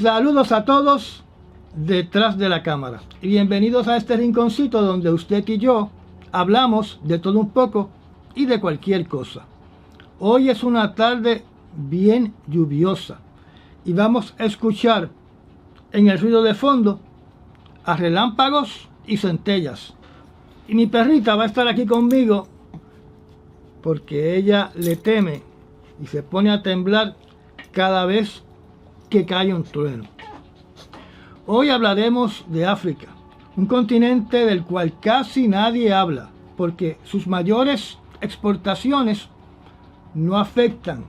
Saludos a todos detrás de la cámara y bienvenidos a este rinconcito donde usted y yo hablamos de todo un poco y de cualquier cosa. Hoy es una tarde bien lluviosa y vamos a escuchar en el ruido de fondo a relámpagos y centellas. Y mi perrita va a estar aquí conmigo porque ella le teme y se pone a temblar cada vez que cae un trueno. Hoy hablaremos de África, un continente del cual casi nadie habla, porque sus mayores exportaciones no afectan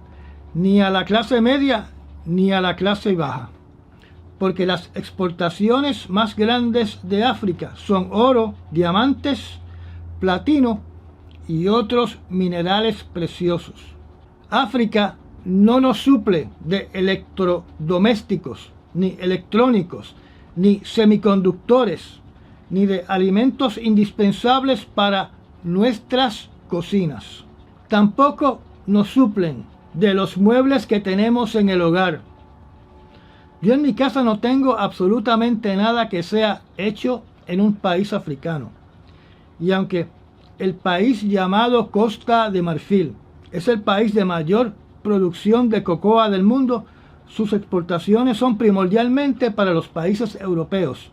ni a la clase media ni a la clase baja, porque las exportaciones más grandes de África son oro, diamantes, platino y otros minerales preciosos. África no nos suple de electrodomésticos, ni electrónicos, ni semiconductores, ni de alimentos indispensables para nuestras cocinas. Tampoco nos suplen de los muebles que tenemos en el hogar. Yo en mi casa no tengo absolutamente nada que sea hecho en un país africano. Y aunque el país llamado Costa de Marfil es el país de mayor producción de cocoa del mundo, sus exportaciones son primordialmente para los países europeos,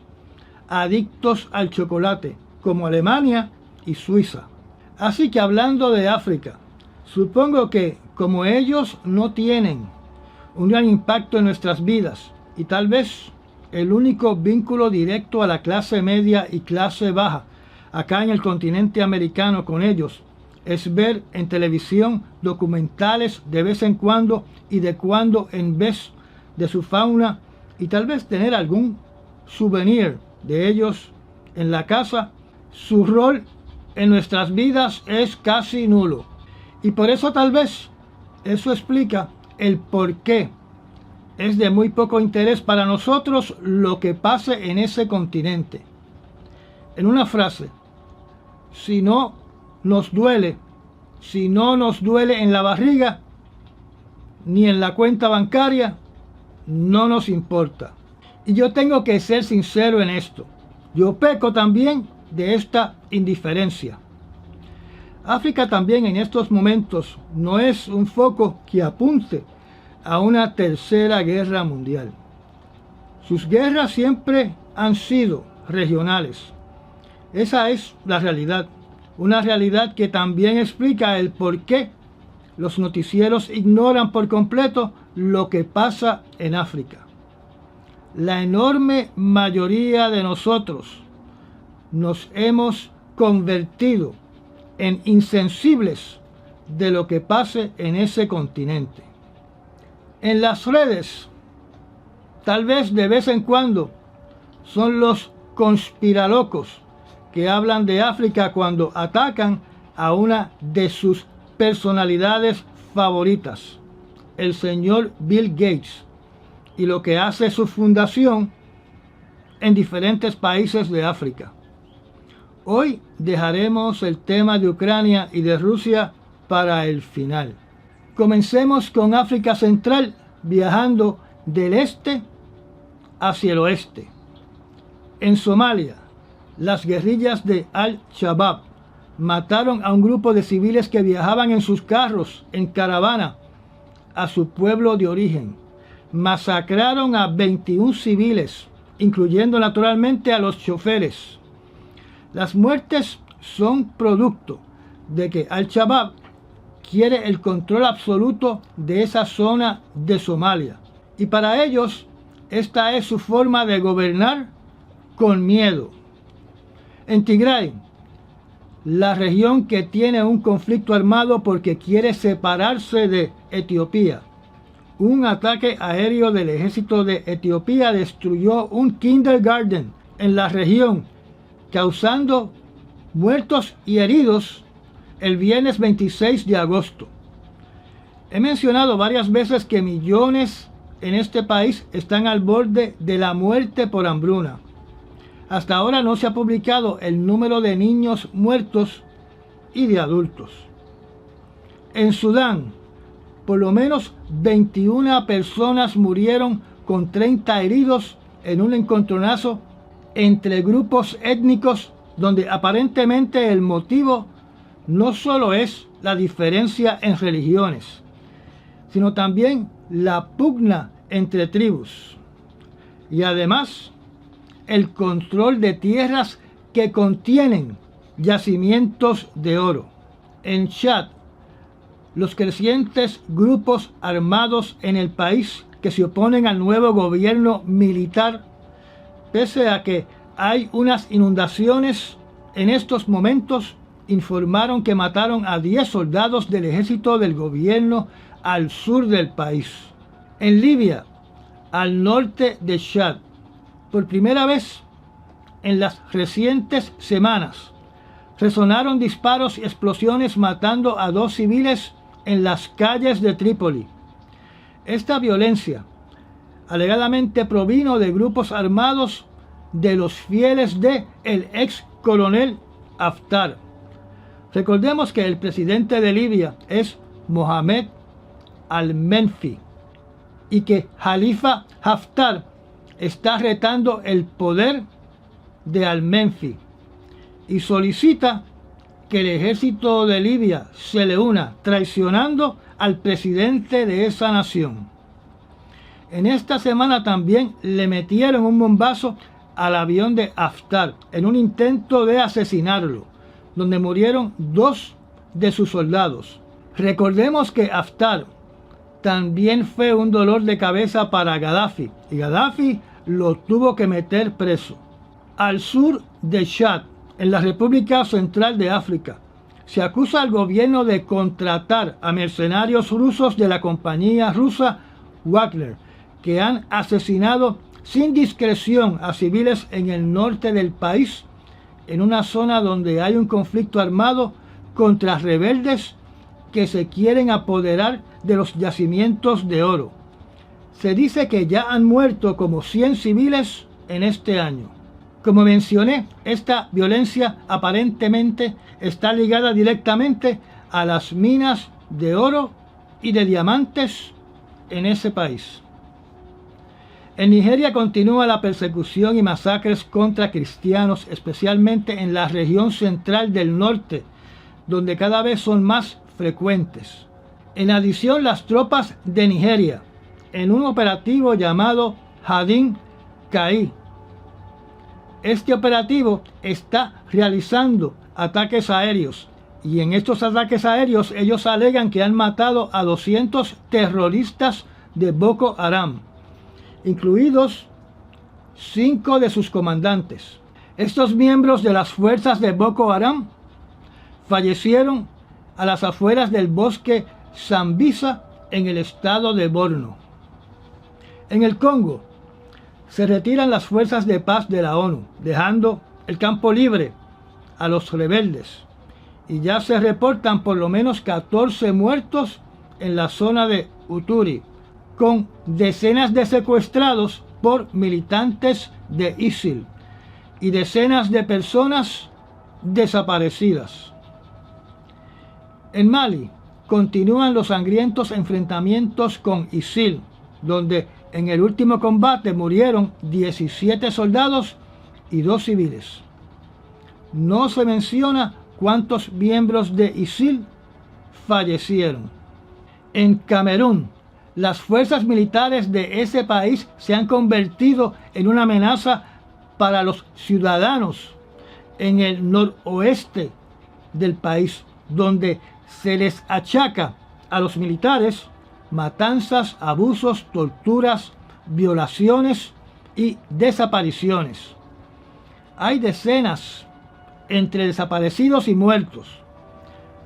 adictos al chocolate, como Alemania y Suiza. Así que hablando de África, supongo que como ellos no tienen un gran impacto en nuestras vidas, y tal vez el único vínculo directo a la clase media y clase baja acá en el continente americano con ellos es ver en televisión documentales de vez en cuando y de cuando en vez de su fauna y tal vez tener algún souvenir de ellos en la casa, su rol en nuestras vidas es casi nulo. Y por eso tal vez eso explica el por qué es de muy poco interés para nosotros lo que pase en ese continente. En una frase, si no nos duele en la barriga ni en la cuenta bancaria, no nos importa. Y yo tengo que ser sincero en esto. Yo peco también de esta indiferencia. África también en estos momentos no es un foco que apunte a una tercera guerra mundial. Sus guerras siempre han sido regionales. Esa es la realidad. Una realidad que también explica el por qué los noticieros ignoran por completo lo que pasa en África. La enorme mayoría de nosotros nos hemos convertido en insensibles de lo que pase en ese continente. En las redes, tal vez de vez en cuando, son los conspiralocos que hablan de África cuando atacan a una de sus personalidades favoritas, el señor Bill Gates, y lo que hace su fundación en diferentes países de África. Hoy dejaremos el tema de Ucrania y de Rusia para el final. Comencemos con África Central, viajando del este hacia el oeste. En Somalia, las guerrillas de Al-Shabaab mataron a un grupo de civiles que viajaban en sus carros en caravana a su pueblo de origen. Masacraron a 21 civiles, incluyendo naturalmente a los choferes. Las muertes son producto de que Al-Shabaab quiere el control absoluto de esa zona de Somalia. Y para ellos, esta es su forma de gobernar con miedo. En Tigray, la región que tiene un conflicto armado porque quiere separarse de Etiopía, un ataque aéreo del ejército de Etiopía destruyó un kindergarten en la región, causando muertos y heridos el viernes 26 de agosto. He mencionado varias veces que millones en este país están al borde de la muerte por hambruna. Hasta ahora no se ha publicado el número de niños muertos y de adultos. En Sudán, por lo menos 21 personas murieron con 30 heridos en un encontronazo entre grupos étnicos donde aparentemente el motivo no solo es la diferencia en religiones, sino también la pugna entre tribus y además el control de tierras que contienen yacimientos de oro. En Chad, los crecientes grupos armados en el país que se oponen al nuevo gobierno militar, pese a que hay unas inundaciones en estos momentos, informaron que mataron a 10 soldados del ejército del gobierno al sur del país. En Libia, al norte de Chad, por primera vez en las recientes semanas, resonaron disparos y explosiones matando a 2 civiles en las calles de Trípoli. Esta violencia alegadamente provino de grupos armados de los fieles de el ex coronel Haftar. Recordemos que el presidente de Libia es Mohamed al-Menfi y que Khalifa Haftar está retando el poder de al-Menfi y solicita que el ejército de Libia se le una, traicionando al presidente de esa nación. En esta semana también le metieron un bombazo al avión de Haftar en un intento de asesinarlo, donde murieron 2 de sus soldados. Recordemos que Haftar también fue un dolor de cabeza para Gaddafi, y Gaddafi lo tuvo que meter preso. Al sur de Chad, en la República Central de África, se acusa al gobierno de contratar a mercenarios rusos de la compañía rusa Wagner, que han asesinado sin discreción a civiles en el norte del país, en una zona donde hay un conflicto armado contra rebeldes que se quieren apoderar de los yacimientos de oro. Se dice que ya han muerto como 100 civiles en este año. Como mencioné, esta violencia aparentemente está ligada directamente a las minas de oro y de diamantes en ese país. En Nigeria continúa la persecución y masacres contra cristianos, especialmente en la región central del norte, donde cada vez son más frecuentes. En adición, las tropas de Nigeria, en un operativo llamado Hadin Kai. Este operativo está realizando ataques aéreos, y en estos ataques aéreos ellos alegan que han matado a 200 terroristas de Boko Haram, incluidos 5 de sus comandantes. Estos miembros de las fuerzas de Boko Haram fallecieron a las afueras del bosque Sambisa en el estado de Borno. En el Congo se retiran las fuerzas de paz de la ONU, dejando el campo libre a los rebeldes, y ya se reportan por lo menos 14 muertos en la zona de Uturi, con decenas de secuestrados por militantes de ISIL y decenas de personas desaparecidas. En Mali continúan los sangrientos enfrentamientos con ISIL, donde en el último combate murieron 17 soldados y 2 civiles. No se menciona cuántos miembros de ISIL fallecieron. En Camerún, las fuerzas militares de ese país se han convertido en una amenaza para los ciudadanos en el noroeste del país, donde se les achaca a los militares matanzas, abusos, torturas, violaciones y desapariciones. Hay decenas entre desaparecidos y muertos.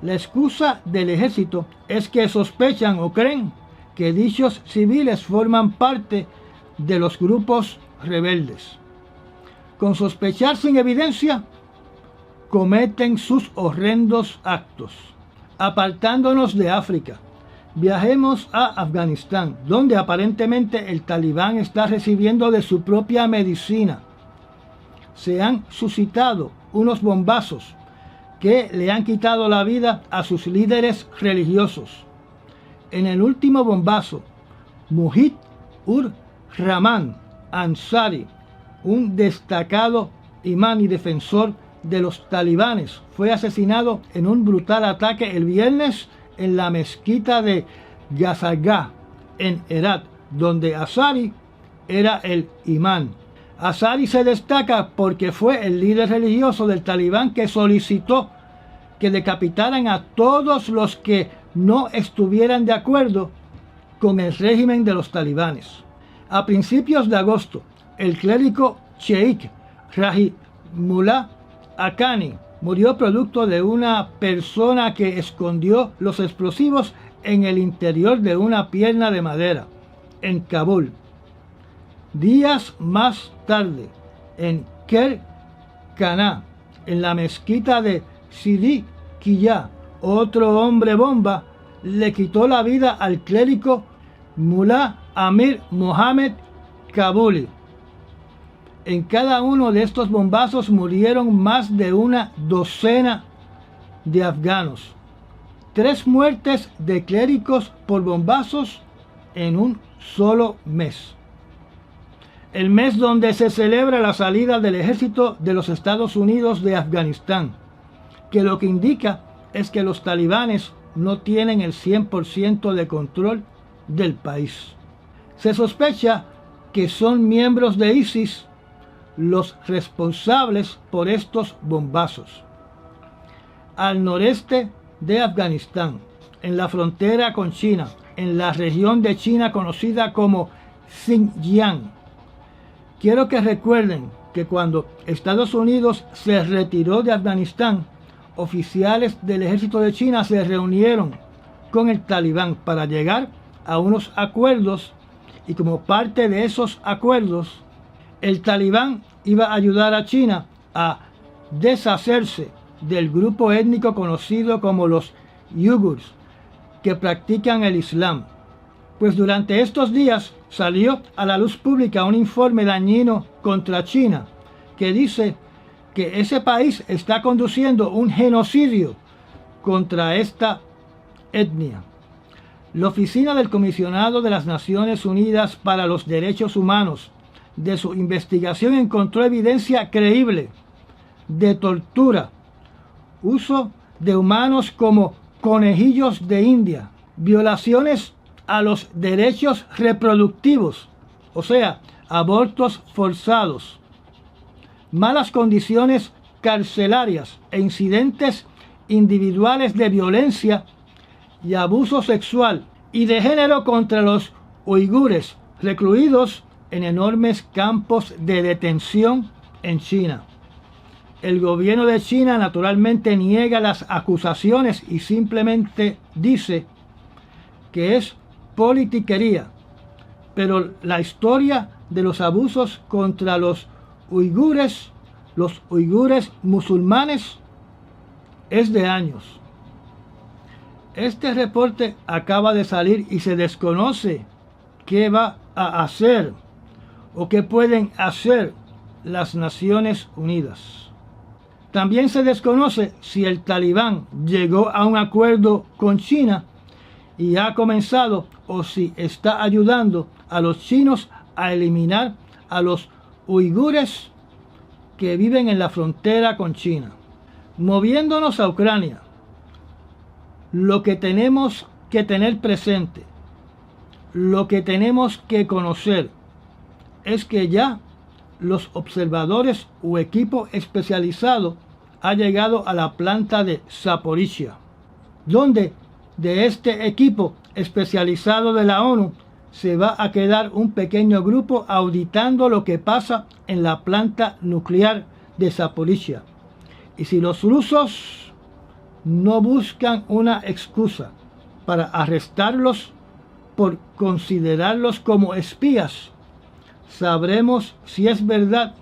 La excusa del ejército es que sospechan o creen que dichos civiles forman parte de los grupos rebeldes. Con sospechar sin evidencia, cometen sus horrendos actos. Apartándonos de África, viajemos a Afganistán, donde aparentemente el talibán está recibiendo de su propia medicina. Se han suscitado unos bombazos que le han quitado la vida a sus líderes religiosos. En el último bombazo, Mujib ur Rahman Ansari, un destacado imán y defensor de los talibanes, fue asesinado en un brutal ataque el viernes en la mezquita de Gazalgah, en Herat, donde Ansari era el imán. Ansari se destaca porque fue el líder religioso del talibán que solicitó que decapitaran a todos los que no estuvieran de acuerdo con el régimen de los talibanes. A principios de agosto, el clérigo Sheikh Rahimullah Haqqani murió producto de una persona que escondió los explosivos en el interior de una pierna de madera, en Kabul. Días más tarde, en Kerkana, en la mezquita de Sidi Qiyá, otro hombre bomba le quitó la vida al clérigo Mullah Amir Mohammed Kabuli. En cada uno de estos bombazos murieron más de una docena de afganos. 3 muertes de clérigos por bombazos en un solo mes. El mes donde se celebra la salida del ejército de los Estados Unidos de Afganistán, que lo que indica es que los talibanes no tienen el 100% de control del país. Se sospecha que son miembros de ISIS los responsables por estos bombazos. Al noreste de Afganistán, en la frontera con China, en la región de China conocida como Xinjiang. Quiero que recuerden que cuando Estados Unidos se retiró de Afganistán, oficiales del ejército de China se reunieron con el talibán para llegar a unos acuerdos, y como parte de esos acuerdos, el talibán iba a ayudar a China a deshacerse del grupo étnico conocido como los Uyghurs, que practican el Islam. Pues durante estos días salió a la luz pública un informe dañino contra China, que dice que ese país está conduciendo un genocidio contra esta etnia. La Oficina del Comisionado de las Naciones Unidas para los Derechos Humanos, de su investigación encontró evidencia creíble de tortura, uso de humanos como conejillos de India, violaciones a los derechos reproductivos, o sea, abortos forzados, malas condiciones carcelarias e incidentes individuales de violencia y abuso sexual y de género contra los uigures recluidos en enormes campos de detención en China. El gobierno de China naturalmente niega las acusaciones y simplemente dice que es politiquería, pero la historia de los abusos contra los uigures musulmanes, es de años. Este reporte acaba de salir y se desconoce qué va a hacer o qué pueden hacer las Naciones Unidas. También se desconoce si el talibán llegó a un acuerdo con China y ha comenzado, o si está ayudando a los chinos a eliminar a los uigures que viven en la frontera con China. Moviéndonos a Ucrania, lo que tenemos que tener presente, lo que tenemos que conocer, es que ya los observadores o equipo especializado ha llegado a la planta de Zaporizhia, donde de este equipo especializado de la ONU se va a quedar un pequeño grupo auditando lo que pasa en la planta nuclear de Zaporizhia. Y si los rusos no buscan una excusa para arrestarlos por considerarlos como espías, sabremos si es verdad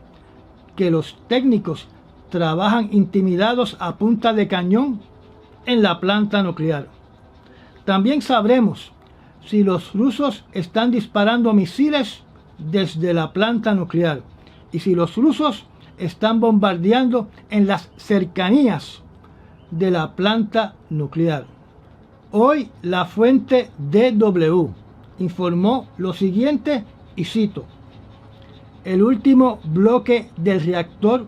que los técnicos trabajan intimidados a punta de cañón en la planta nuclear. También sabremos si los rusos están disparando misiles desde la planta nuclear y si los rusos están bombardeando en las cercanías de la planta nuclear. Hoy la fuente DW informó lo siguiente y cito: el último bloque del reactor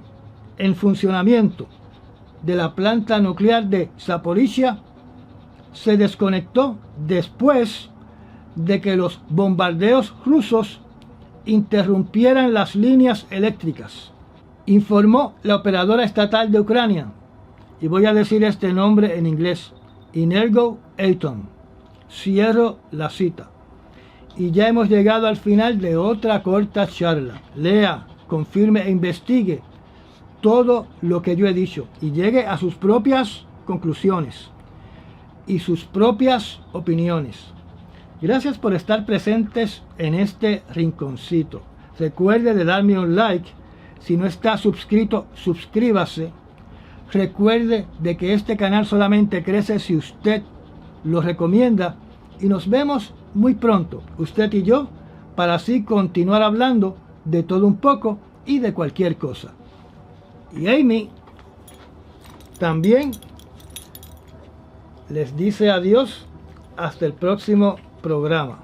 en funcionamiento de la planta nuclear de Zaporizhia se desconectó después de que los bombardeos rusos interrumpieran las líneas eléctricas, informó la operadora estatal de Ucrania, y voy a decir este nombre en inglés: Energoatom. Cierro la cita. Y ya hemos llegado al final de otra corta charla. Lea, confirme e investigue todo lo que yo he dicho y llegue a sus propias conclusiones y sus propias opiniones. Gracias por estar presentes en este rinconcito. Recuerde de darme un like. Si no está suscrito, suscríbase. Recuerde de que este canal solamente crece si usted lo recomienda. Y nos vemos muy pronto, usted y yo, para así continuar hablando de todo un poco y de cualquier cosa. Y Amy también les dice adiós hasta el próximo programa.